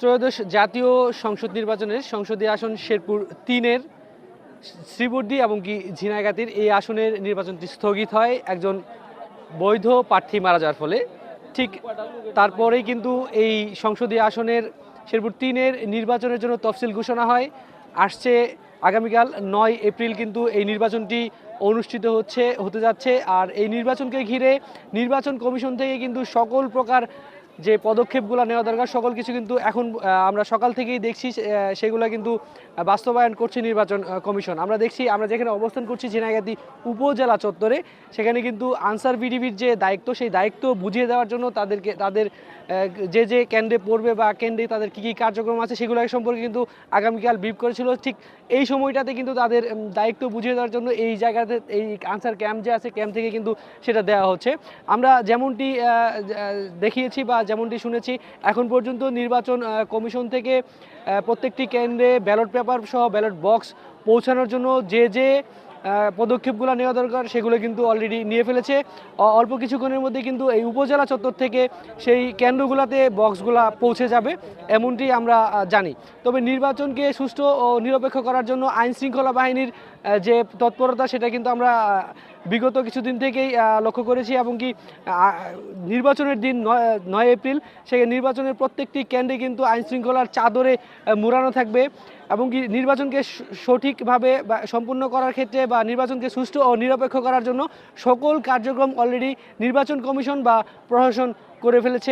ত্রয়োদশ জাতীয় সংসদ নির্বাচনের সংসদীয় আসন শেরপুর ৩-এর শ্রীবর্দী এবং কি ঝিনাইগাতীর এই আসনের নির্বাচনটি স্থগিত হয় একজন বৈধ প্রার্থী মারা যাওয়ার ফলে। ঠিক তারপরেই কিন্তু এই সংসদীয় আসনের শেরপুর ৩-এর নির্বাচনের জন্য তফসিল ঘোষণা হয়। আসছে আগামীকাল ৯ এপ্রিল কিন্তু এই নির্বাচনটি অনুষ্ঠিত হতে যাচ্ছে। আর এই নির্বাচনকে ঘিরে নির্বাচন কমিশন থেকে কিন্তু সকল প্রকার যে পদক্ষেপগুলো নেওয়া দরকার সকল কিছু কিন্তু এখন আমরা সকাল থেকেই দেখছি সেগুলো কিন্তু বাস্তবায়ন করছে নির্বাচন কমিশন। আমরা দেখছি, আমরা যেখানে অবস্থান করছি ঝিনাইগাতী উপজেলা চত্বরে, সেখানে কিন্তু আনসার ভিডিপির যে দায়িত্ব সেই দায়িত্ব বুঝিয়ে দেওয়ার জন্য তাদের যে কেন্দ্রে পড়বে বা কেন্দ্রে তাদের কী কী কার্যক্রম আছে সেগুলো সম্পর্কে কিন্তু আগামীকাল ব্রিফ করেছিল। ঠিক এই সময়টাতে কিন্তু তাদের দায়িত্ব বুঝিয়ে দেওয়ার জন্য এই জায়গাতে এই আনসার ক্যাম্প যে আছে ক্যাম্প থেকে কিন্তু সেটা দেওয়া হচ্ছে। আমরা যেমনটি দেখিয়েছি বা যেমনটি শুনেছি, এখন পর্যন্ত নির্বাচন কমিশন থেকে প্রত্যেকটি কেন্দ্রে ব্যালট পেপার সহ ব্যালট বক্স পৌঁছানোর জন্য যে পদক্ষেপগুলো নেওয়া দরকার সেগুলো কিন্তু অলরেডি নিয়ে ফেলেছে। অল্প কিছুক্ষণের মধ্যে কিন্তু এই উপজেলা চত্বর থেকে সেই কেন্দ্রগুলোতে বক্সগুলা পৌঁছে যাবে এমনটি আমরা জানি। তবে নির্বাচনকে সুষ্ঠু ও নিরপেক্ষ করার জন্য আইন শৃঙ্খলা বাহিনীর যে তৎপরতা সেটা কিন্তু আমরা বিগত কিছুদিন থেকেই লক্ষ্য করেছি এবং কি নির্বাচনের দিন ৯ এপ্রিল সেই নির্বাচনের প্রত্যেকটি কেন্দ্রে কিন্তু আইন শৃঙ্খলার চাদরে মোড়ানো থাকবে এবং কি নির্বাচনকে সঠিকভাবে বা সম্পূর্ণ করার ক্ষেত্রে বা নির্বাচনকে সুষ্ঠু ও নিরপেক্ষ করার জন্য সকল কার্যক্রম অলরেডি নির্বাচন কমিশন বা প্রশাসন করে ফেলেছে।